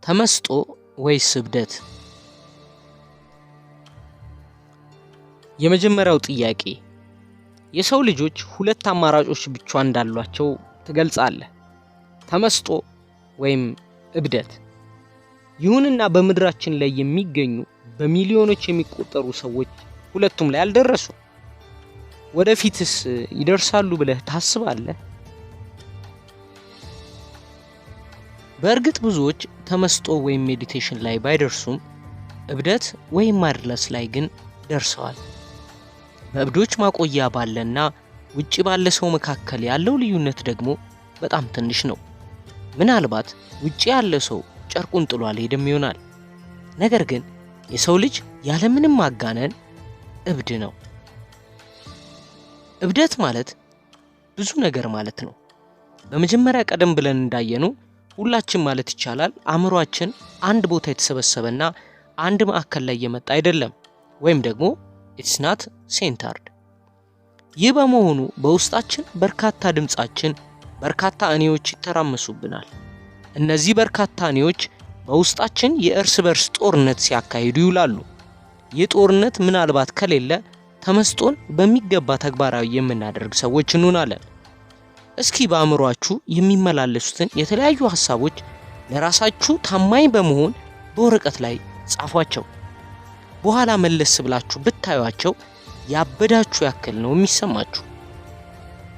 ተመስጦ ወይስ እብደት? የመጀመሪያው ጥያቄ የሰው ልጆች ሁለት አማራጮች ብቻ እንዳሏቸው ትገልጻለህ። ተመስጦ ወይም እብደት። ይሁንና በምድራችን ላይ የሚገኙ በሚሊዮኖች የሚቆጠሩ ሰዎች ሁለቱም ላይ አልደረሱ። ወደፊትስ ይደርሳሉ ብለህ ታስባለህ? በእርግጥ ብዙዎች ተመስጦ ወይም ሜዲቴሽን ላይ ባይደርሱም እብደት ወይም ማድረስ ላይ ግን ደርሰዋል። በእብዶች ማቆያ ባለና ውጪ ባለ ሰው መካከል ያለው ልዩነት ደግሞ በጣም ትንሽ ነው። ምናልባት ውጪ ያለ ሰው ጨርቁን ጥሎ አልሄድም ይሆናል። ነገር ግን የሰው ልጅ ያለምንም ማጋነን እብድ ነው። እብደት ማለት ብዙ ነገር ማለት ነው። በመጀመሪያ ቀደም ብለን እንዳየነው ሁላችን ማለት ይቻላል አእምሮአችን አንድ ቦታ የተሰበሰበና አንድ ማዕከል ላይ የመጣ አይደለም፣ ወይም ደግሞ it's not centered። ይህ በመሆኑ በውስጣችን በርካታ ድምጻችን በርካታ እኔዎች ይተራመሱብናል። እነዚህ በርካታ እኔዎች በውስጣችን የእርስ በርስ ጦርነት ሲያካሂዱ ይውላሉ። ይህ ጦርነት ምናልባት ከሌለ ተመስጦን በሚገባ ተግባራዊ የምናደርግ ሰዎች እንሆናለን። እስኪ በአእምሮአችሁ የሚመላለሱትን የተለያዩ ሐሳቦች ለራሳችሁ ታማኝ በመሆን በወረቀት ላይ ጻፏቸው። በኋላ መለስ ብላችሁ ብታዩአቸው ያበዳችሁ ያክል ነው የሚሰማችሁ።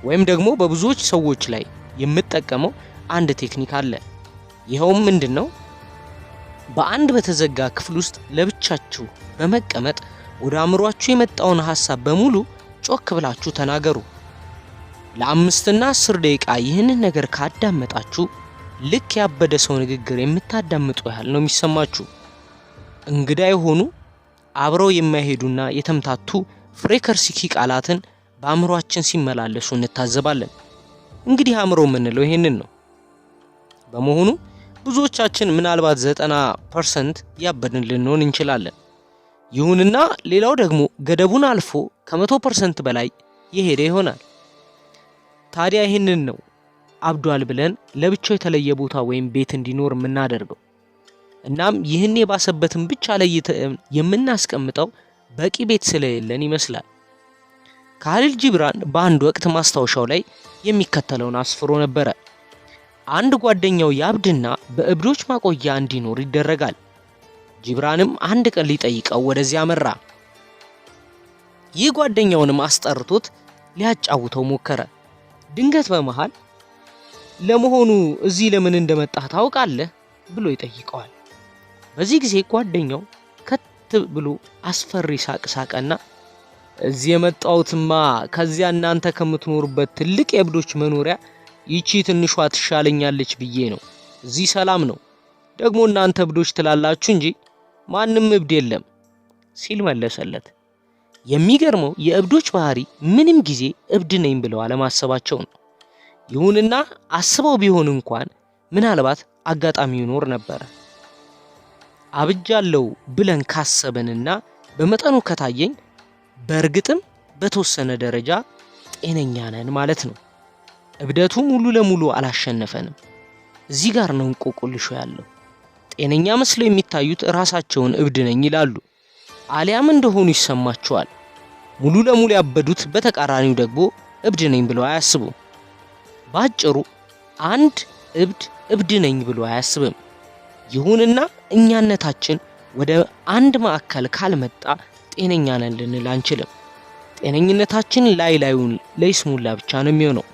ወይም ደግሞ በብዙዎች ሰዎች ላይ የምትጠቀመው አንድ ቴክኒክ አለ። ይኸውም ምንድነው? በአንድ በተዘጋ ክፍል ውስጥ ለብቻችሁ በመቀመጥ ወደ አእምሮአችሁ የመጣውን ሐሳብ በሙሉ ጮክ ብላችሁ ተናገሩ። ለ5 እና 10 ደቂቃ ይህንን ነገር ካዳመጣችሁ ልክ ያበደ ሰው ንግግር የምታዳምጡ ያህል ነው የሚሰማችሁ። እንግዳ የሆኑ አብረው የማይሄዱና የተምታቱ ፍሬከርሲኪ ቃላትን በአእምሮአችን ሲመላለሱ እንታዘባለን። እንግዲህ አእምሮ የምንለው ይሄንን ነው። በመሆኑ ብዙዎቻችን ምናልባት 90% ያበድን ልንሆን እንችላለን። ይሁንና ሌላው ደግሞ ገደቡን አልፎ ከ100% በላይ የሄደ ይሆናል። ታዲያ ይህንን ነው አብዷል ብለን ለብቻው የተለየ ቦታ ወይም ቤት እንዲኖር የምናደርገው። እናም ይህን የባሰበትን ብቻ ለይተን የምናስቀምጠው በቂ ቤት ስለሌለን ይመስላል። ካሊል ጂብራን በአንድ ወቅት ማስታወሻው ላይ የሚከተለውን አስፍሮ ነበረ። አንድ ጓደኛው ያብድና በእብዶች ማቆያ እንዲኖር ይደረጋል። ጂብራንም አንድ ቀን ሊጠይቀው ወደዚያ አመራ። ይህ ጓደኛውንም አስጠርቶት ሊያጫውተው ሞከረ። ድንገት በመሃል ለመሆኑ እዚህ ለምን እንደመጣህ ታውቃለህ ብሎ ይጠይቀዋል። በዚህ ጊዜ ጓደኛው ከት ብሎ አስፈሪ ሳቅና እዚህ የመጣሁትማ ከዚያ እናንተ ከምትኖሩበት ትልቅ የእብዶች መኖሪያ ይቺ ትንሿ ትሻለኛለች ብዬ ነው። እዚህ ሰላም ነው፣ ደግሞ እናንተ እብዶች ትላላችሁ እንጂ ማንም እብድ የለም ሲል መለሰለት። የሚገርመው የእብዶች ባህሪ ምንም ጊዜ እብድ ነኝ ብለው አለማሰባቸው ነው። ይሁንና አስበው ቢሆን እንኳን ምናልባት አጋጣሚ ይኖር ነበር። አብጃለው ብለን ካሰበንና በመጠኑ ከታየኝ በእርግጥም በተወሰነ ደረጃ ጤነኛ ነን ማለት ነው። እብደቱ ሙሉ ለሙሉ አላሸነፈንም። እዚህ ጋር ነው እንቆቅልሹ ያለው። ጤነኛ መስለው የሚታዩት ራሳቸውን እብድ ነኝ ይላሉ፣ አሊያም እንደሆኑ ይሰማቸዋል። ሙሉ ለሙሉ ያበዱት በተቃራኒው ደግሞ እብድ ነኝ ብለው አያስቡም። ባጭሩ አንድ እብድ ነኝ ብሎ አያስብም። ይሁንና እኛነታችን ወደ አንድ ማዕከል ካልመጣ ጤነኛ ነን ልንል አንችልም። ጤነኝነታችን ላዩን ለይስሙላ ብቻ ነው የሚሆነው።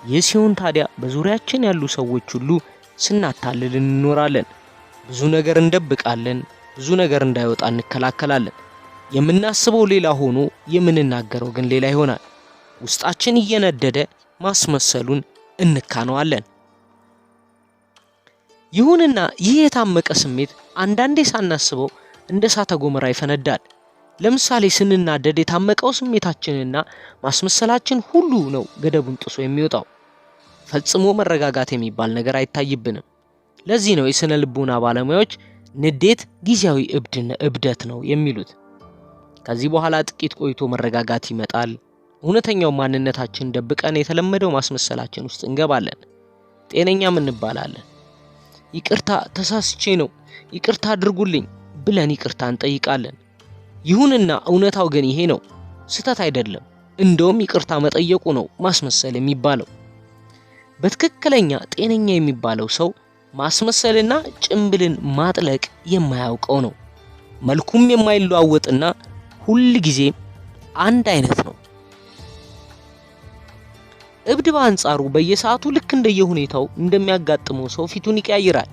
ይህ ሲሆን ታዲያ በዙሪያችን ያሉ ሰዎች ሁሉ ስናታልል እንኖራለን። ብዙ ነገር እንደብቃለን፣ ብዙ ነገር እንዳይወጣ እንከላከላለን። የምናስበው ሌላ ሆኖ የምንናገረው ግን ሌላ ይሆናል። ውስጣችን እየነደደ ማስመሰሉን እንካነዋለን። ይሁንና ይህ የታመቀ ስሜት አንዳንዴ ሳናስበው እንደ እሳተ ገሞራ ይፈነዳል። ለምሳሌ ስንናደድ የታመቀው ስሜታችንና ማስመሰላችን ሁሉ ነው ገደቡን ጥሶ የሚወጣው። ፈጽሞ መረጋጋት የሚባል ነገር አይታይብንም። ለዚህ ነው የስነ ልቦና ባለሙያዎች ንዴት ጊዜያዊ እብደት ነው የሚሉት። ከዚህ በኋላ ጥቂት ቆይቶ መረጋጋት ይመጣል። እውነተኛው ማንነታችን ደብቀን የተለመደው ማስመሰላችን ውስጥ እንገባለን። ጤነኛም እንባላለን። ይቅርታ ተሳስቼ ነው፣ ይቅርታ አድርጉልኝ ብለን ይቅርታ እንጠይቃለን። ይሁንና እውነታው ግን ይሄ ነው፣ ስህተት አይደለም። እንደውም ይቅርታ መጠየቁ ነው ማስመሰል የሚባለው። በትክክለኛ ጤነኛ የሚባለው ሰው ማስመሰልና ጭምብልን ማጥለቅ የማያውቀው ነው። መልኩም የማይለዋወጥና ሁል ጊዜ አንድ አይነት ነው። እብድ በአንጻሩ በየሰዓቱ ልክ እንደየሁኔታው እንደሚያጋጥመው ሰው ፊቱን ይቀያይራል።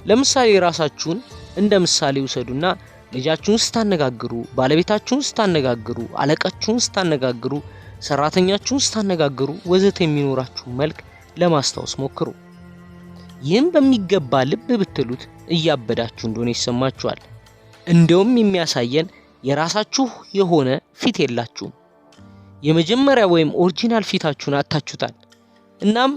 ለምሳሌ ራሳችሁን እንደ ምሳሌ ውሰዱና ልጃችሁን ስታነጋግሩ፣ ባለቤታችሁን ስታነጋግሩ፣ አለቃችሁን ስታነጋግሩ፣ ሰራተኛችሁን ስታነጋግሩ ወዘተ የሚኖራችሁ መልክ ለማስታወስ ሞክሩ። ይህም በሚገባ ልብ ብትሉት እያበዳችሁ እንደሆነ ይሰማችኋል። እንደውም የሚያሳየን የራሳችሁ የሆነ ፊት የላችሁም። የመጀመሪያ ወይም ኦሪጂናል ፊታችሁን አጣችሁታል። እናም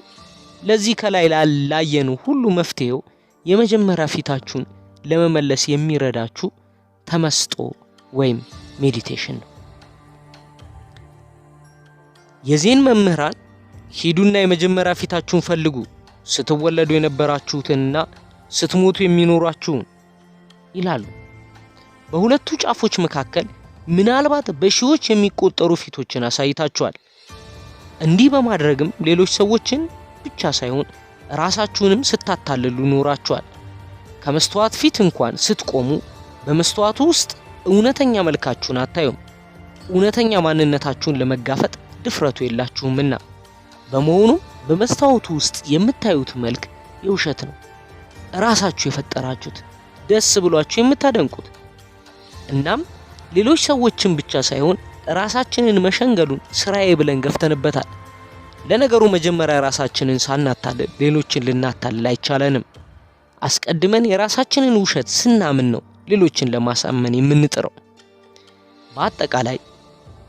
ለዚህ ከላይ ላየኑ ሁሉ መፍትሄው የመጀመሪያ ፊታችሁን ለመመለስ የሚረዳችሁ ተመስጦ ወይም ሜዲቴሽን ነው። የዜን መምህራን ሂዱና የመጀመሪያ ፊታችሁን ፈልጉ፣ ስትወለዱ የነበራችሁትንና ስትሞቱ የሚኖራችሁን ይላሉ። በሁለቱ ጫፎች መካከል ምናልባት በሺዎች የሚቆጠሩ ፊቶችን አሳይታችኋል። እንዲህ በማድረግም ሌሎች ሰዎችን ብቻ ሳይሆን ራሳችሁንም ስታታልሉ ኖራችኋል። ከመስተዋት ፊት እንኳን ስትቆሙ በመስተዋቱ ውስጥ እውነተኛ መልካችሁን አታዩም። እውነተኛ ማንነታችሁን ለመጋፈጥ ድፍረቱ የላችሁምና። በመሆኑ በመስታወቱ ውስጥ የምታዩት መልክ የውሸት ነው። ራሳችሁ የፈጠራችሁት ደስ ብሏችሁ የምታደንቁት። እናም ሌሎች ሰዎችን ብቻ ሳይሆን ራሳችንን መሸንገሉን ስራዬ ብለን ገፍተንበታል። ለነገሩ መጀመሪያ ራሳችንን ሳናታልል ሌሎችን ልናታልል አይቻለንም። አስቀድመን የራሳችንን ውሸት ስናምን ነው ሌሎችን ለማሳመን የምንጥረው። በአጠቃላይ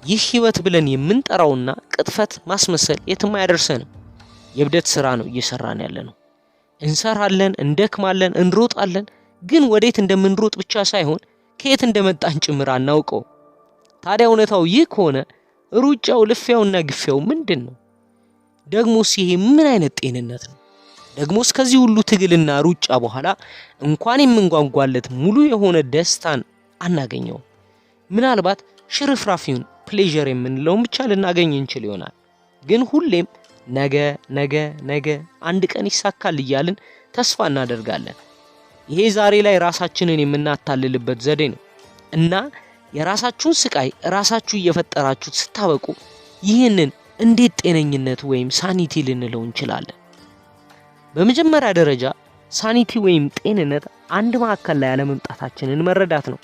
ይህ ህይወት ብለን የምንጠራውና ቅጥፈት ማስመሰል የትም አያደርሰንም። የብደት ስራ ነው እየሰራን ያለነው። እንሰራለን፣ እንደክማለን፣ እንሮጣለን። ግን ወዴት እንደምንሮጥ ብቻ ሳይሆን ከየት እንደመጣን ጭምር አናውቀው። ታዲያ እውነታው ይህ ከሆነ ሩጫው፣ ልፊያውና ግፊያው ምንድን ነው? ደግሞስ ይሄ ምን አይነት ጤንነት ነው? ደግሞስ ከዚህ ሁሉ ትግልና ሩጫ በኋላ እንኳን የምንጓጓለት ሙሉ የሆነ ደስታን አናገኘው። ምናልባት ሽርፍራፊውን ፕሌዠር የምንለውን ብቻ ልናገኝ እንችል ይሆናል። ግን ሁሌም ነገ ነገ ነገ አንድ ቀን ይሳካል እያልን ተስፋ እናደርጋለን። ይሄ ዛሬ ላይ ራሳችንን የምናታልልበት ዘዴ ነው እና የራሳችሁን ስቃይ ራሳችሁ እየፈጠራችሁት ስታበቁ ይህንን እንዴት ጤነኝነት ወይም ሳኒቲ ልንለው እንችላለን? በመጀመሪያ ደረጃ ሳኒቲ ወይም ጤንነት አንድ ማዕከል ላይ ያለመምጣታችንን መረዳት ነው።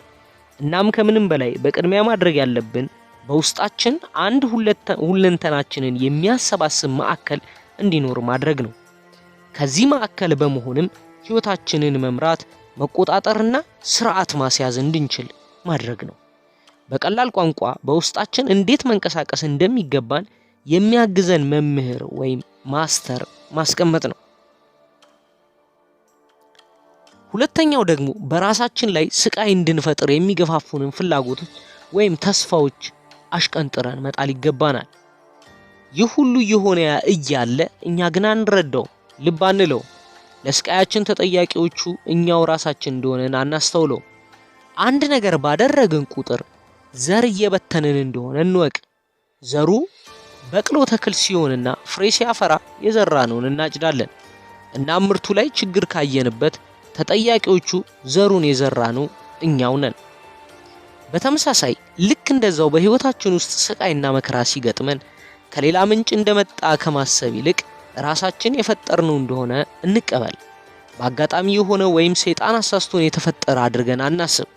እናም ከምንም በላይ በቅድሚያ ማድረግ ያለብን በውስጣችን አንድ ሁለንተናችንን የሚያሰባስብ ማዕከል እንዲኖር ማድረግ ነው። ከዚህ ማዕከል በመሆንም ህይወታችንን መምራት፣ መቆጣጠርና ስርዓት ማስያዝ እንድንችል ማድረግ ነው። በቀላል ቋንቋ በውስጣችን እንዴት መንቀሳቀስ እንደሚገባን የሚያግዘን መምህር ወይም ማስተር ማስቀመጥ ነው። ሁለተኛው ደግሞ በራሳችን ላይ ስቃይ እንድንፈጥር የሚገፋፉንን ፍላጎቶች ወይም ተስፋዎች አሽቀንጥረን መጣል ይገባናል። ይህ ሁሉ የሆነ እያለ እኛ ግን አንረዳው፣ ልብ አንለው። ለስቃያችን ተጠያቂዎቹ እኛው ራሳችን እንደሆነን አናስተውለው። አንድ ነገር ባደረግን ቁጥር ዘር እየበተንን እንደሆነ እንወቅ። ዘሩ በቅሎ ተክል ሲሆንና ፍሬ ሲያፈራ የዘራነውን እናጭዳለን። እና ምርቱ ላይ ችግር ካየንበት ተጠያቂዎቹ ዘሩን የዘራነው እኛው ነን። በተመሳሳይ ልክ እንደዛው በህይወታችን ውስጥ ስቃይና መከራ ሲገጥመን ከሌላ ምንጭ እንደመጣ ከማሰብ ይልቅ ራሳችን የፈጠርነው እንደሆነ እንቀበል። በአጋጣሚ የሆነ ወይም ሰይጣን አሳስቶን የተፈጠረ አድርገን አናስብ።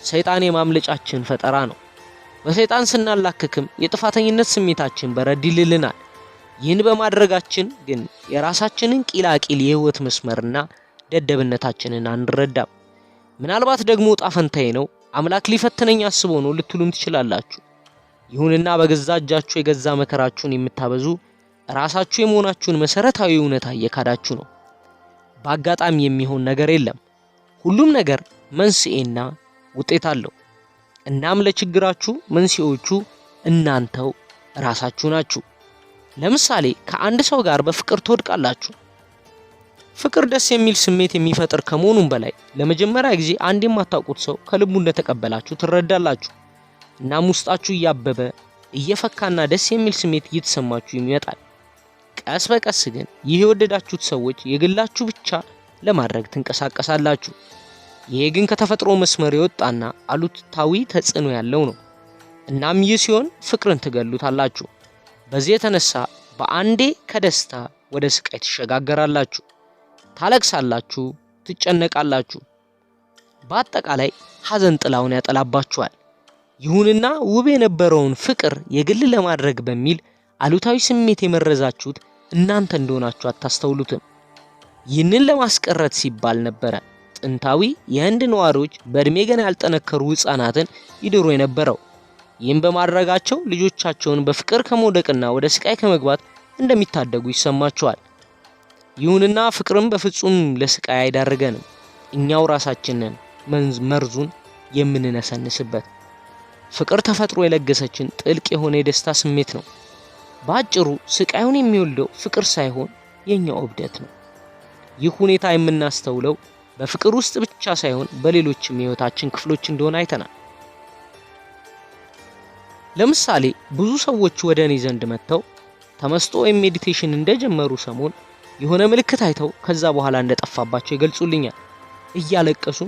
ሰይጣን የማምለጫችን ፈጠራ ነው። በሰይጣን ስናላክክም የጥፋተኝነት ስሜታችን በረድ ይልልናል። ይህን በማድረጋችን ግን የራሳችንን ቂላቂል የህይወት መስመርና ደደብነታችንን አንረዳም። ምናልባት ደግሞ ጣፈንታዬ ነው አምላክ ሊፈትነኝ አስቦ ነው ልትሉም ትችላላችሁ። ይሁንና በገዛ እጃችሁ የገዛ መከራችሁን የምታበዙ ራሳችሁ የመሆናችሁን መሰረታዊ እውነታ እየካዳችሁ ነው። በአጋጣሚ የሚሆን ነገር የለም። ሁሉም ነገር መንስኤና ውጤት አለው። እናም ለችግራችሁ መንስኤዎቹ እናንተው ራሳችሁ ናችሁ። ለምሳሌ ከአንድ ሰው ጋር በፍቅር ትወድቃላችሁ። ፍቅር ደስ የሚል ስሜት የሚፈጥር ከመሆኑም በላይ ለመጀመሪያ ጊዜ አንድ የማታውቁት ሰው ከልቡ እንደተቀበላችሁ ትረዳላችሁ። እናም ውስጣችሁ እያበበ እየፈካና ደስ የሚል ስሜት እየተሰማችሁ ይመጣል። ቀስ በቀስ ግን ይህ የወደዳችሁት ሰዎች የግላችሁ ብቻ ለማድረግ ትንቀሳቀሳላችሁ። ይሄ ግን ከተፈጥሮ መስመር የወጣና አሉታዊ ተጽዕኖ ያለው ነው። እናም ይህ ሲሆን ፍቅርን ትገሉታላችሁ። በዚህ የተነሳ በአንዴ ከደስታ ወደ ስቃይ ትሸጋገራላችሁ። ታለቅሳላችሁ፣ ትጨነቃላችሁ። በአጠቃላይ ሐዘን ጥላውን ያጠላባችኋል። ይሁንና ውብ የነበረውን ፍቅር የግል ለማድረግ በሚል አሉታዊ ስሜት የመረዛችሁት እናንተ እንደሆናችሁ አታስተውሉትም። ይህንን ለማስቀረት ሲባል ነበረ ጥንታዊ የህንድ ነዋሪዎች በእድሜ ገና ያልጠነከሩ ሕፃናትን ይድሩ የነበረው። ይህም በማድረጋቸው ልጆቻቸውን በፍቅር ከመውደቅና ወደ ስቃይ ከመግባት እንደሚታደጉ ይሰማቸዋል። ይሁንና ፍቅርም በፍጹም ለስቃይ አይዳርገንም። እኛው ራሳችንን መርዙን የምንነሰንስበት። ፍቅር ተፈጥሮ የለገሰችን ጥልቅ የሆነ የደስታ ስሜት ነው። በአጭሩ ስቃዩን የሚወልደው ፍቅር ሳይሆን የኛው እብደት ነው። ይህ ሁኔታ የምናስተውለው በፍቅር ውስጥ ብቻ ሳይሆን በሌሎችም የህይወታችን ክፍሎች እንደሆነ አይተናል። ለምሳሌ ብዙ ሰዎች ወደ እኔ ዘንድ መጥተው ተመስጦ ወይም ሜዲቴሽን እንደጀመሩ ሰሞን የሆነ ምልክት አይተው ከዛ በኋላ እንደጠፋባቸው ይገልጹልኛል። እያለቀሱ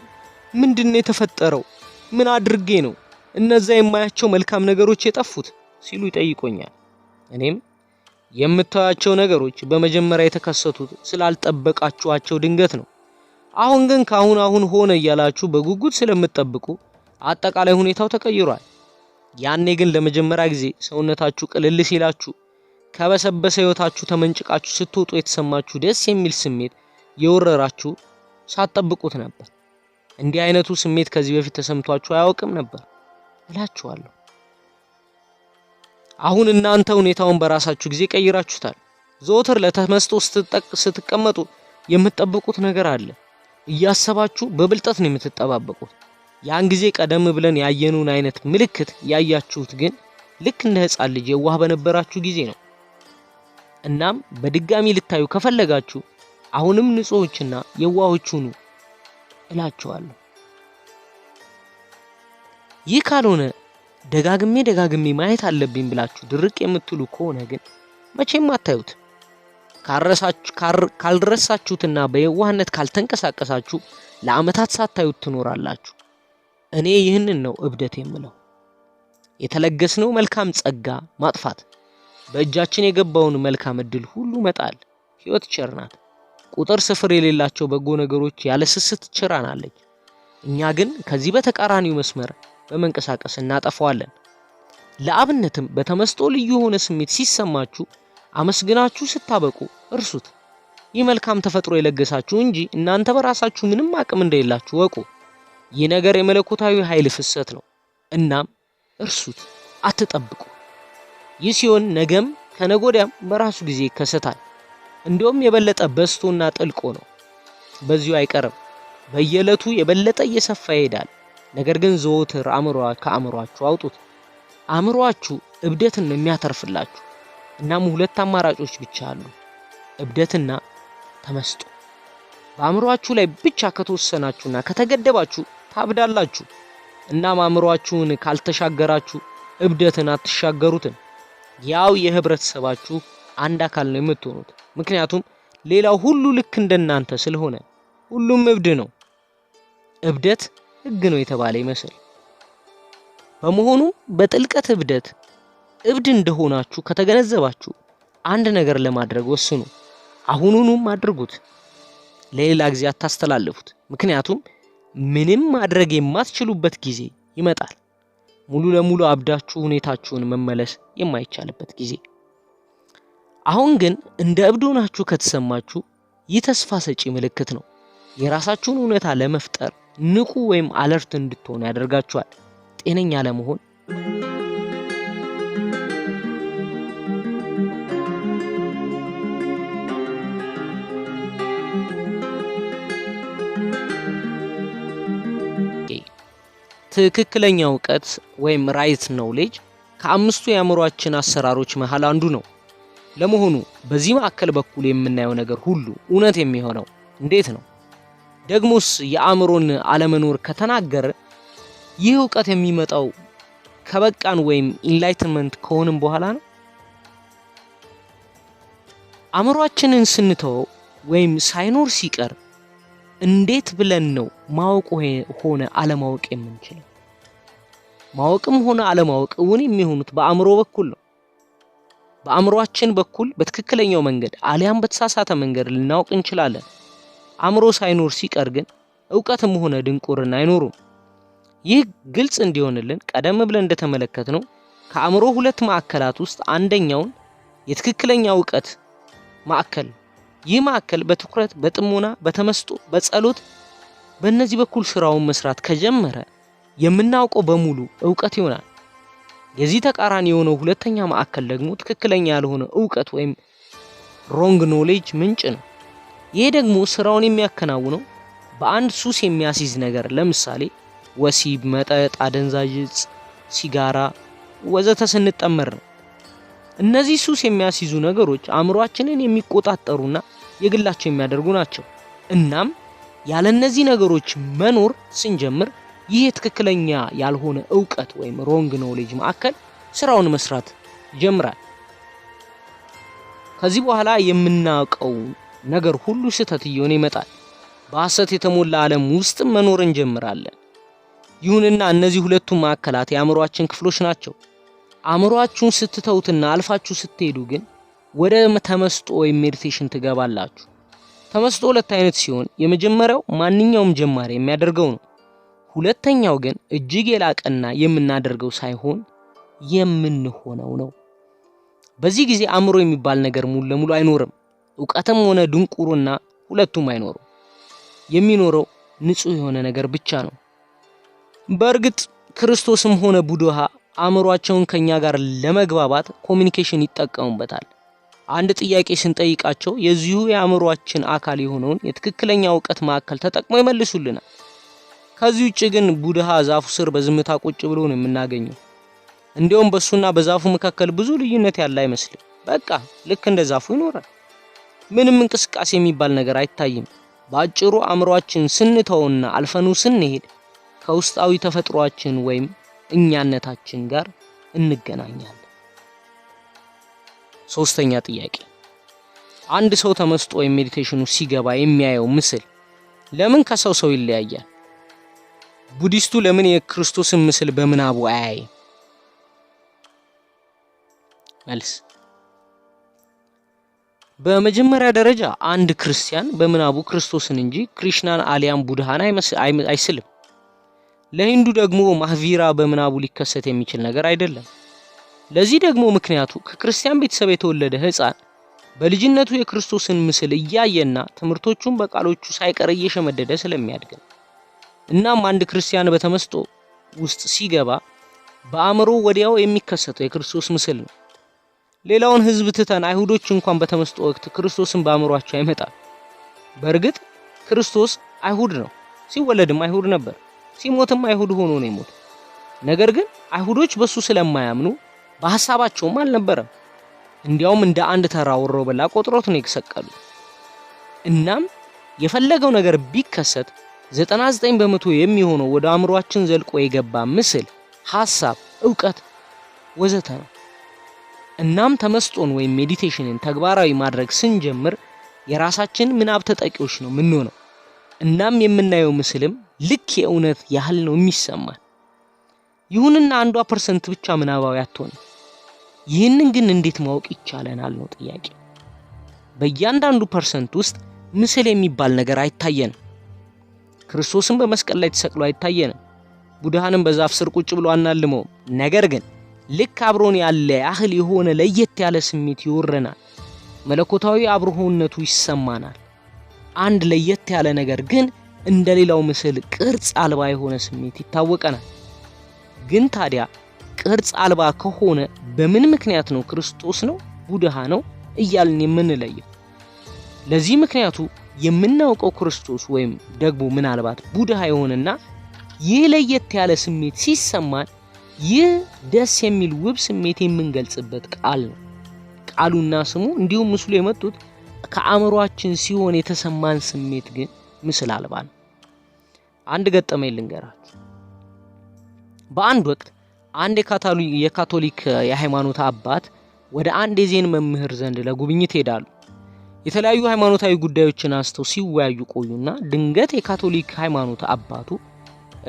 ምንድነው የተፈጠረው? ምን አድርጌ ነው እነዛ የማያቸው መልካም ነገሮች የጠፉት ሲሉ ይጠይቁኛል። እኔም የምታያቸው ነገሮች በመጀመሪያ የተከሰቱት ስላልጠበቃችኋቸው ድንገት ነው። አሁን ግን ካሁን ሆነ እያላችሁ በጉጉት ስለምትጠብቁ አጠቃላይ ሁኔታው ተቀይሯል። ያኔ ግን ለመጀመሪያ ጊዜ ሰውነታችሁ ቅልል ሲላችሁ ከበሰበሰ ህይወታችሁ ተመንጭቃችሁ ስትወጡ የተሰማችሁ ደስ የሚል ስሜት የወረራችሁ ሳትጠብቁት ነበር። እንዲህ አይነቱ ስሜት ከዚህ በፊት ተሰምቷችሁ አያውቅም ነበር እላችኋለሁ። አሁን እናንተ ሁኔታውን በራሳችሁ ጊዜ ቀይራችሁታል። ዘወትር ለተመስጦ ስትቀመጡ የምትጠብቁት ነገር አለ። እያሰባችሁ በብልጠት ነው የምትጠባበቁት። ያን ጊዜ ቀደም ብለን ያየኑን አይነት ምልክት ያያችሁት ግን ልክ እንደ ህፃን ልጅ የዋህ በነበራችሁ ጊዜ ነው። እናም በድጋሚ ልታዩ ከፈለጋችሁ አሁንም ንጹሆችና የዋሆች ሁኑ እላችኋለሁ። ይህ ካልሆነ ደጋግሜ ማየት አለብኝ ብላችሁ ድርቅ የምትሉ ከሆነ ግን መቼም አታዩት። ካልረሳችሁትና በየዋህነት ካልተንቀሳቀሳችሁ ለአመታት ሳታዩት ትኖራላችሁ። እኔ ይህንን ነው እብደት የምለው። የተለገስነው መልካም ጸጋ ማጥፋት፣ በእጃችን የገባውን መልካም እድል ሁሉ መጣል። ህይወት ቸር ናት። ቁጥር ስፍር የሌላቸው በጎ ነገሮች ያለ ስስት ቸራናለች። እኛ ግን ከዚህ በተቃራኒው መስመር በመንቀሳቀስ እናጠፋዋለን። ለአብነትም በተመስጦ ልዩ የሆነ ስሜት ሲሰማችሁ አመስግናችሁ ስታበቁ እርሱት። ይህ መልካም ተፈጥሮ የለገሳችሁ እንጂ እናንተ በራሳችሁ ምንም አቅም እንደሌላችሁ ወቁ። ይህ ነገር የመለኮታዊ ኃይል ፍሰት ነው። እናም እርሱት፣ አትጠብቁ። ይህ ሲሆን ነገም ከነጎዳም በራሱ ጊዜ ይከሰታል። እንዲሁም የበለጠ በስቶና ጥልቆ ነው። በዚሁ አይቀርም። በየዕለቱ የበለጠ እየሰፋ ይሄዳል። ነገር ግን ዘወትር ከአእምሯችሁ አውጡት። አእምሯችሁ እብደትን ነው የሚያተርፍላችሁ። እናም ሁለት አማራጮች ብቻ አሉ፣ እብደትና ተመስጦ። በአእምሯችሁ ላይ ብቻ ከተወሰናችሁና ከተገደባችሁ ታብዳላችሁ። እናም አእምሯችሁን ካልተሻገራችሁ እብደትን አትሻገሩትም። ያው የህብረተሰባችሁ አንድ አካል ነው የምትሆኑት። ምክንያቱም ሌላው ሁሉ ልክ እንደናንተ ስለሆነ ሁሉም እብድ ነው። እብደት ህግ ነው የተባለ ይመስል። በመሆኑም በጥልቀት እብድ እንደሆናችሁ ከተገነዘባችሁ አንድ ነገር ለማድረግ ወስኑ። አሁኑንም አድርጉት። ለሌላ ጊዜ አታስተላልፉት። ምክንያቱም ምንም ማድረግ የማትችሉበት ጊዜ ይመጣል። ሙሉ ለሙሉ አብዳችሁ ሁኔታችሁን መመለስ የማይቻልበት ጊዜ። አሁን ግን እንደ እብድ ሆናችሁ ከተሰማችሁ ይህ ተስፋ ሰጪ ምልክት ነው። የራሳችሁን እውነታ ለመፍጠር ንቁ ወይም አለርት እንድትሆኑ ያደርጋችኋል። ጤነኛ ለመሆን ትክክለኛ እውቀት ወይም ራይት ኖሌጅ ከአምስቱ የአእምሮአችን አሰራሮች መሃል አንዱ ነው። ለመሆኑ በዚህ ማዕከል በኩል የምናየው ነገር ሁሉ እውነት የሚሆነው እንዴት ነው? ደግሞስ የአእምሮን አለመኖር ከተናገረ ይህ ዕውቀት የሚመጣው ከበቃን ወይም ኢንላይትመንት ከሆነም በኋላ ነው? አእምሮአችንን ስንተው ወይም ሳይኖር ሲቀር እንዴት ብለን ነው ማወቅ ሆነ አለማወቅ የምንችለው? ማወቅም ሆነ አለማወቅ እውን የሚሆኑት በአእምሮ በኩል ነው። በአእምሮአችን በኩል በትክክለኛው መንገድ አሊያም በተሳሳተ መንገድ ልናውቅ እንችላለን። አእምሮ ሳይኖር ሲቀር ግን ዕውቀትም ሆነ ድንቁርና አይኖሩም። ይህ ግልጽ እንዲሆንልን ቀደም ብለን እንደተመለከትነው ከአእምሮ ሁለት ማዕከላት ውስጥ አንደኛውን የትክክለኛ ዕውቀት ማዕከል፣ ይህ ማዕከል በትኩረት፣ በጥሞና፣ በተመስጦ፣ በጸሎት በእነዚህ በኩል ስራውን መስራት ከጀመረ የምናውቀው በሙሉ ዕውቀት ይሆናል። የዚህ ተቃራኒ የሆነው ሁለተኛ ማዕከል ደግሞ ትክክለኛ ያልሆነ ዕውቀት ወይም ሮንግ ኖሌጅ ምንጭ ነው። ይሄ ደግሞ ስራውን የሚያከናውነው በአንድ ሱስ የሚያስይዝ ነገር፣ ለምሳሌ ወሲብ፣ መጠጥ፣ አደንዛዥ እጽ፣ ሲጋራ ወዘተ ስንጠመር ነው። እነዚህ ሱስ የሚያስይዙ ነገሮች አእምሮአችንን የሚቆጣጠሩና የግላቸው የሚያደርጉ ናቸው። እናም ያለ እነዚህ ነገሮች መኖር ስንጀምር ይህ ትክክለኛ ያልሆነ ዕውቀት ወይም ሮንግ ኖሌጅ ማዕከል ስራውን መስራት ይጀምራል። ከዚህ በኋላ የምናውቀው ነገር ሁሉ ስህተት እየሆነ ይመጣል። በሐሰት የተሞላ ዓለም ውስጥ መኖር እንጀምራለን። ይሁንና እነዚህ ሁለቱም ማዕከላት የአእምሮአችን ክፍሎች ናቸው። አእምሮአችሁን ስትተውትና አልፋችሁ ስትሄዱ ግን ወደ ተመስጦ ወይም ሜዲቴሽን ትገባላችሁ። ተመስጦ ሁለት አይነት ሲሆን የመጀመሪያው ማንኛውም ጀማሪ የሚያደርገው ነው። ሁለተኛው ግን እጅግ የላቀና የምናደርገው ሳይሆን የምንሆነው ነው። በዚህ ጊዜ አእምሮ የሚባል ነገር ሙሉ ለሙሉ አይኖርም። ዕውቀትም ሆነ ድንቁርና ሁለቱም አይኖሩም። የሚኖረው ንጹህ የሆነ ነገር ብቻ ነው። በእርግጥ ክርስቶስም ሆነ ቡድሃ አእምሮአቸውን ከኛ ጋር ለመግባባት ኮሚኒኬሽን ይጠቀሙበታል። አንድ ጥያቄ ስንጠይቃቸው የዚሁ የአእምሮአችን አካል የሆነውን የትክክለኛ ዕውቀት ማዕከል ተጠቅመው ይመልሱልናል። ከዚህ ውጭ ግን ቡድሃ ዛፉ ስር በዝምታ ቁጭ ብሎ ነው የምናገኘው። እንዲያውም በሱና በዛፉ መካከል ብዙ ልዩነት ያለ አይመስልም። በቃ ልክ እንደ ዛፉ ይኖራል። ምንም እንቅስቃሴ የሚባል ነገር አይታይም። በአጭሩ አእምሮአችን ስንተውና አልፈኑ ስንሄድ ከውስጣዊ ተፈጥሯችን ወይም እኛነታችን ጋር እንገናኛለን። ሶስተኛ ጥያቄ፣ አንድ ሰው ተመስጦ ወይም ሜዲቴሽኑ ሲገባ የሚያየው ምስል ለምን ከሰው ሰው ይለያያል? ቡዲስቱ ለምን የክርስቶስን ምስል በምናቡ አያይም? መልስ፣ በመጀመሪያ ደረጃ አንድ ክርስቲያን በምናቡ ክርስቶስን እንጂ ክሪሽናን አሊያም ቡድሃን አይስልም። ለሂንዱ ደግሞ ማህቪራ በምናቡ ሊከሰት የሚችል ነገር አይደለም። ለዚህ ደግሞ ምክንያቱ ከክርስቲያን ቤተሰብ የተወለደ ሕፃን በልጅነቱ የክርስቶስን ምስል እያየና ትምህርቶቹን በቃሎቹ ሳይቀር እየሸመደደ ስለሚያድግ ነው። እናም አንድ ክርስቲያን በተመስጦ ውስጥ ሲገባ በአእምሮ ወዲያው የሚከሰተው የክርስቶስ ምስል ነው። ሌላውን ሕዝብ ትተን አይሁዶች እንኳን በተመስጦ ወቅት ክርስቶስን በአእምሮአቸው አይመጣም። በእርግጥ ክርስቶስ አይሁድ ነው። ሲወለድም አይሁድ ነበር። ሲሞትም አይሁድ ሆኖ ነው የሞተው። ነገር ግን አይሁዶች በሱ ስለማያምኑ በሐሳባቸውም አልነበረም። እንዲያውም እንደ አንድ ተራ ወሮበላ ቆጥሮት ነው የተሰቀሉት። እናም የፈለገው ነገር ቢከሰት 99% የሚሆነው ወደ አእምሮአችን ዘልቆ የገባ ምስል፣ ሐሳብ፣ ዕውቀት ወዘተ ነው። እናም ተመስጦን ወይም ሜዲቴሽንን ተግባራዊ ማድረግ ስንጀምር የራሳችን ምናብ ተጠቂዎች ነው የምንሆነው። እናም የምናየው ምስልም ልክ የእውነት ያህል ነው የሚሰማን። ይሁንና 1% ብቻ ምናባዊ አትሆንም። ይህንን ግን እንዴት ማወቅ ይቻለናል ነው ጥያቄ። በእያንዳንዱ ፐርሰንት ውስጥ ምስል የሚባል ነገር አይታየንም። ክርስቶስን በመስቀል ላይ ተሰቅሎ አይታየንም። ቡድሃንም በዛፍ ስር ቁጭ ብሎ አናልመውም። ነገር ግን ልክ አብሮን ያለ ያህል የሆነ ለየት ያለ ስሜት ይወረናል። መለኮታዊ አብሮነቱ ይሰማናል። አንድ ለየት ያለ ነገር ግን እንደሌላው ምስል ቅርጽ አልባ የሆነ ስሜት ይታወቀናል። ግን ታዲያ ቅርጽ አልባ ከሆነ በምን ምክንያት ነው ክርስቶስ ነው ቡድሃ ነው እያልን የምንለየው? ለዚህ ምክንያቱ የምናውቀው ክርስቶስ ወይም ደግሞ ምናልባት ቡድሃ የሆነና ይህ ለየት ያለ ስሜት ሲሰማን ይህ ደስ የሚል ውብ ስሜት የምንገልጽበት ቃል ነው። ቃሉና ስሙ እንዲሁም ምስሉ የመጡት ከአእምሮአችን ሲሆን የተሰማን ስሜት ግን ምስል አልባ ነው። አንድ ገጠመኝ ልንገራችሁ። በአንድ ወቅት አንድ የካቶሊክ የሃይማኖት አባት ወደ አንድ የዜን መምህር ዘንድ ለጉብኝት ሄዳሉ። የተለያዩ ሃይማኖታዊ ጉዳዮችን አንስተው ሲወያዩ ቆዩና ድንገት የካቶሊክ ሃይማኖት አባቱ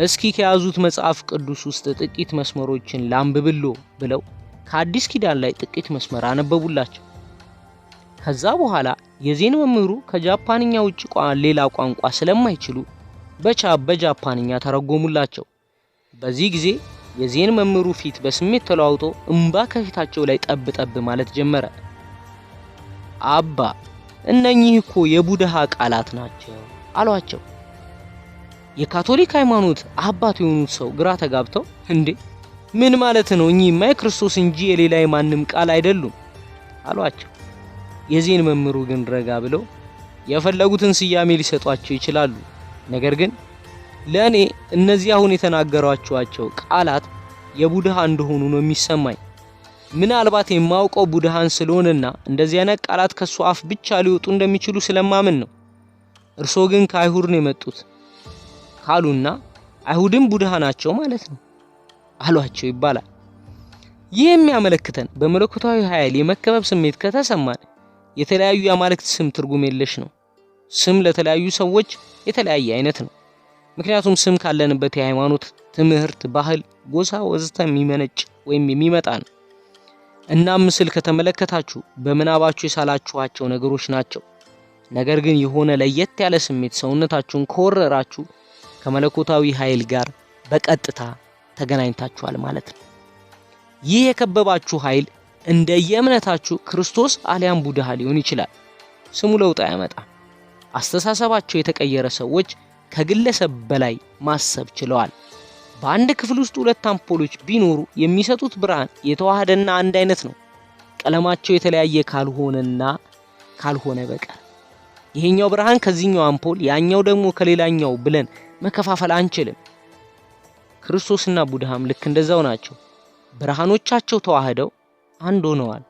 እስኪ ከያዙት መጽሐፍ ቅዱስ ውስጥ ጥቂት መስመሮችን ላንብብሎ ብለው ከአዲስ ኪዳን ላይ ጥቂት መስመር አነበቡላቸው። ከዛ በኋላ የዜን መምህሩ ከጃፓንኛ ውጭ ሌላ ቋንቋ ስለማይችሉ በጃፓንኛ ተረጎሙላቸው። በዚህ ጊዜ የዜን መምህሩ ፊት በስሜት ተለዋውጦ እንባ ከፊታቸው ላይ ጠብ ጠብ ማለት ጀመረ። አባ እነኚህ እኮ የቡድሃ ቃላት ናቸው አሏቸው። የካቶሊክ ሃይማኖት አባት የሆኑት ሰው ግራ ተጋብተው እንዴ ምን ማለት ነው? እኚህማ የክርስቶስ እንጂ የሌላ የማንም ቃል አይደሉም አሏቸው። የዜን መምህሩ ግን ረጋ ብለው የፈለጉትን ስያሜ ሊሰጧቸው ይችላሉ፣ ነገር ግን ለኔ እነዚህ አሁን የተናገሯቸው ቃላት የቡድሃ እንደሆኑ ነው የሚሰማኝ። ምናልባት የማውቀው ቡድሃን ስለሆነና እንደዚህ አይነት ቃላት ከሱ አፍ ብቻ ሊወጡ እንደሚችሉ ስለማምን ነው። እርሶ ግን ከአይሁድ ነው የመጡት ካሉና አይሁድም ቡድሃ ናቸው ማለት ነው አሏቸው ይባላል። ይህ የሚያመለክተን በመለኮታዊ ኃይል የመከበብ ስሜት ከተሰማን የተለያዩ የአማልክት ስም ትርጉም የለሽ ነው። ስም ለተለያዩ ሰዎች የተለያየ አይነት ነው። ምክንያቱም ስም ካለንበት የሃይማኖት ትምህርት፣ ባህል፣ ጎሳ ወዘተ የሚመነጭ ወይም የሚመጣ ነው። እናም ምስል ከተመለከታችሁ በምናባችሁ የሳላችኋቸው ነገሮች ናቸው። ነገር ግን የሆነ ለየት ያለ ስሜት ሰውነታችሁን ከወረራችሁ ከመለኮታዊ ኃይል ጋር በቀጥታ ተገናኝታችኋል ማለት ነው። ይህ የከበባችሁ ኃይል እንደየእምነታችሁ ክርስቶስ አሊያም ቡድሃ ሊሆን ይችላል። ስሙ ለውጥ አያመጣም። አስተሳሰባቸው የተቀየረ ሰዎች ከግለሰብ በላይ ማሰብ ችለዋል። በአንድ ክፍል ውስጥ ሁለት አምፖሎች ቢኖሩ የሚሰጡት ብርሃን የተዋሃደና አንድ አይነት ነው፣ ቀለማቸው የተለያየ ካልሆነ በቀር። ይሄኛው ብርሃን ከዚህኛው አምፖል፣ ያኛው ደግሞ ከሌላኛው ብለን መከፋፈል አንችልም። ክርስቶስና ቡድሃም ልክ እንደዛው ናቸው። ብርሃኖቻቸው ተዋህደው አንድ ሆነዋል።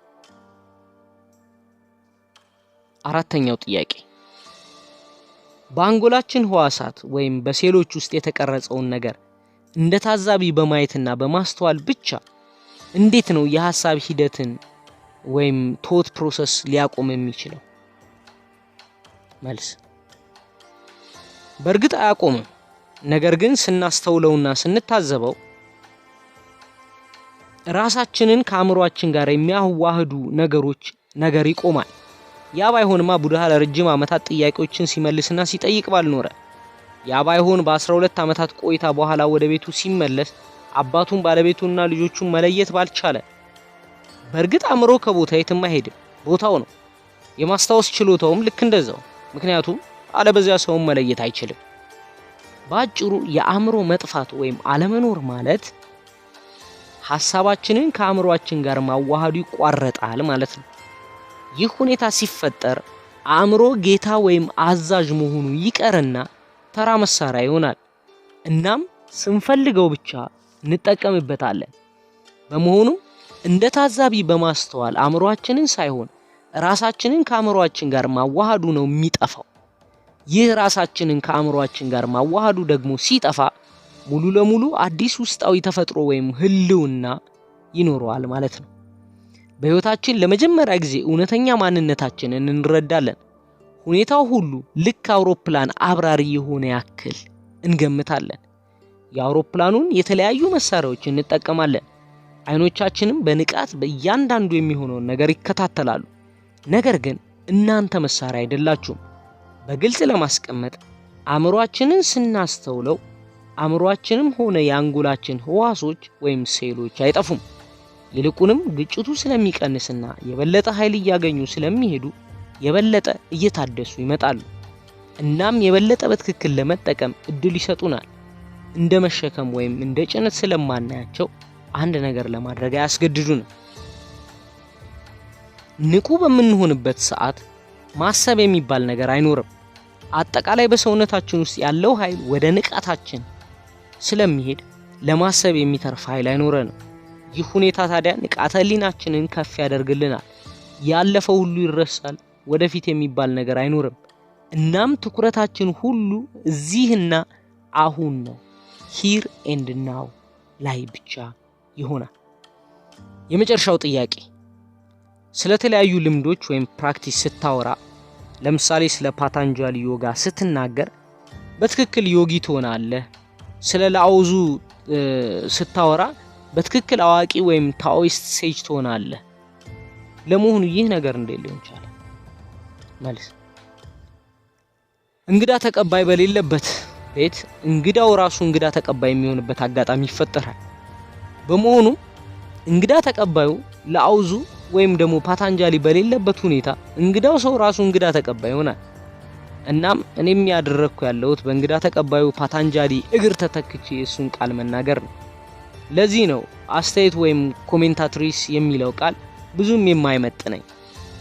አራተኛው ጥያቄ በአንጎላችን ህዋሳት ወይም በሴሎች ውስጥ የተቀረጸውን ነገር እንደ ታዛቢ በማየትና በማስተዋል ብቻ እንዴት ነው የሐሳብ ሂደትን ወይም ቶት ፕሮሰስ ሊያቆም የሚችለው? መልስ በእርግጥ አያቆምም። ነገር ግን ስናስተውለውና ስንታዘበው ራሳችንን ከአእምሮአችን ጋር የሚያዋህዱ ነገር ይቆማል። ያ ባይሆንማ ቡድሃ ለረጅም ዓመታት ጥያቄዎችን ሲመልስና ሲጠይቅ ባልኖረ። ያ ባይሆን በ12 ዓመታት ቆይታ በኋላ ወደ ቤቱ ሲመለስ አባቱን፣ ባለቤቱና ልጆቹን መለየት ባልቻለ። በእርግጥ አእምሮ ከቦታ የትም አይሄድም፣ ቦታው ነው። የማስታወስ ችሎታውም ልክ እንደዛው፣ ምክንያቱም አለበዚያ ሰውን መለየት አይችልም። በአጭሩ የአእምሮ መጥፋት ወይም አለመኖር ማለት ሐሳባችንን ከአእምሮአችን ጋር ማዋሃዱ ይቋረጣል ማለት ነው። ይህ ሁኔታ ሲፈጠር አእምሮ ጌታ ወይም አዛዥ መሆኑ ይቀርና ተራ መሳሪያ ይሆናል። እናም ስንፈልገው ብቻ እንጠቀምበታለን። በመሆኑም እንደ ታዛቢ በማስተዋል አእምሮአችንን ሳይሆን ራሳችንን ከአእምሮአችን ጋር ማዋሃዱ ነው የሚጠፋው። ይህ ራሳችንን ከአእምሮአችን ጋር ማዋሃዱ ደግሞ ሲጠፋ ሙሉ ለሙሉ አዲስ ውስጣዊ ተፈጥሮ ወይም ህልውና ይኖረዋል ማለት ነው። በህይወታችን ለመጀመሪያ ጊዜ እውነተኛ ማንነታችንን እንረዳለን። ሁኔታው ሁሉ ልክ አውሮፕላን አብራሪ የሆነ ያክል እንገምታለን። የአውሮፕላኑን የተለያዩ መሳሪያዎች እንጠቀማለን። አይኖቻችንም በንቃት በእያንዳንዱ የሚሆነውን ነገር ይከታተላሉ። ነገር ግን እናንተ መሳሪያ አይደላችሁም። በግልጽ ለማስቀመጥ አእምሮአችንን ስናስተውለው አእምሮአችንም ሆነ የአንጎላችን ህዋሶች ወይም ሴሎች አይጠፉም። ይልቁንም ግጭቱ ስለሚቀንስና የበለጠ ኃይል እያገኙ ስለሚሄዱ የበለጠ እየታደሱ ይመጣሉ። እናም የበለጠ በትክክል ለመጠቀም እድል ይሰጡናል። እንደ መሸከም ወይም እንደ ጭነት ስለማናያቸው አንድ ነገር ለማድረግ አያስገድዱንም። ንቁ በምንሆንበት ሰዓት ማሰብ የሚባል ነገር አይኖርም። አጠቃላይ በሰውነታችን ውስጥ ያለው ኃይል ወደ ንቃታችን ስለሚሄድ ለማሰብ የሚተርፍ ኃይል አይኖረንም። ይህ ሁኔታ ታዲያ ንቃተ ህሊናችንን ከፍ ያደርግልናል። ያለፈው ሁሉ ይረሳል፣ ወደፊት የሚባል ነገር አይኖርም። እናም ትኩረታችን ሁሉ እዚህና አሁን ነው፣ ሂር ኤንድ ናው ላይ ብቻ ይሆናል። የመጨረሻው ጥያቄ ስለተለያዩ ልምዶች ወይም ፕራክቲስ ስታወራ፣ ለምሳሌ ስለ ፓታንጃሊ ዮጋ ስትናገር በትክክል ዮጊ ትሆናለህ? ስለ ላኦዙ ስታወራ በትክክል አዋቂ ወይም ታኦይስት ሴጅ ትሆናለህ? ለመሆኑ ይህ ነገር እንዴት ሊሆን ቻለ? መልስ እንግዳ ተቀባይ በሌለበት ቤት እንግዳው ራሱ እንግዳ ተቀባይ የሚሆንበት አጋጣሚ ይፈጠራል። በመሆኑ እንግዳ ተቀባዩ ላኦዙ ወይም ደግሞ ፓታንጃሊ በሌለበት ሁኔታ እንግዳው ሰው ራሱ እንግዳ ተቀባይ ይሆናል። እናም እኔም ያደረኩ ያለሁት በእንግዳ ተቀባዩ ፓታንጃሊ እግር ተተክቼ እሱን ቃል መናገር ነው። ለዚህ ነው አስተያየት ወይም ኮሜንታትሪስ የሚለው ቃል ብዙም የማይመጥነኝ።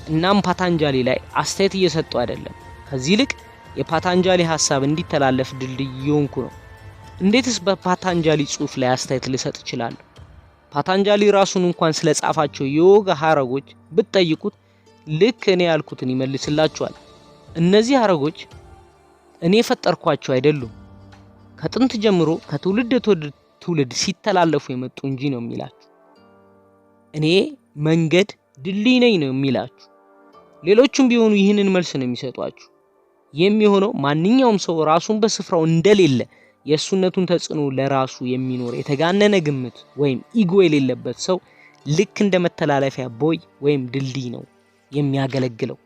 እናም ፓታንጃሊ ላይ አስተያየት እየሰጠው አይደለም፣ ከዚህ ይልቅ የፓታንጃሊ ሐሳብ እንዲተላለፍ ድልድይ እየሆንኩ ነው። እንዴትስ በፓታንጃሊ ጽሑፍ ላይ አስተያየት ልሰጥ እችላለሁ? ፓታንጃሊ ራሱን እንኳን ስለጻፋቸው የዮጋ ሐረጎች ብትጠይቁት ልክ እኔ ያልኩትን ይመልስላችኋል። እነዚህ ሐረጎች እኔ ፈጠርኳቸው አይደሉም፣ ከጥንት ጀምሮ ከትውልድ ወደ ትውልድ ሲተላለፉ የመጡ እንጂ ነው የሚላችሁ። እኔ መንገድ ድልድይ ነኝ ነው የሚላችሁ። ሌሎቹም ቢሆኑ ይህንን መልስ ነው የሚሰጧችሁ። የሚሆነው ማንኛውም ሰው ራሱን በስፍራው እንደሌለ የሱነቱን ተጽዕኖ ለራሱ የሚኖር የተጋነነ ግምት ወይም ኢጎ የሌለበት ሰው ልክ እንደ መተላለፊያ ቦይ ወይም ድልድይ ነው የሚያገለግለው።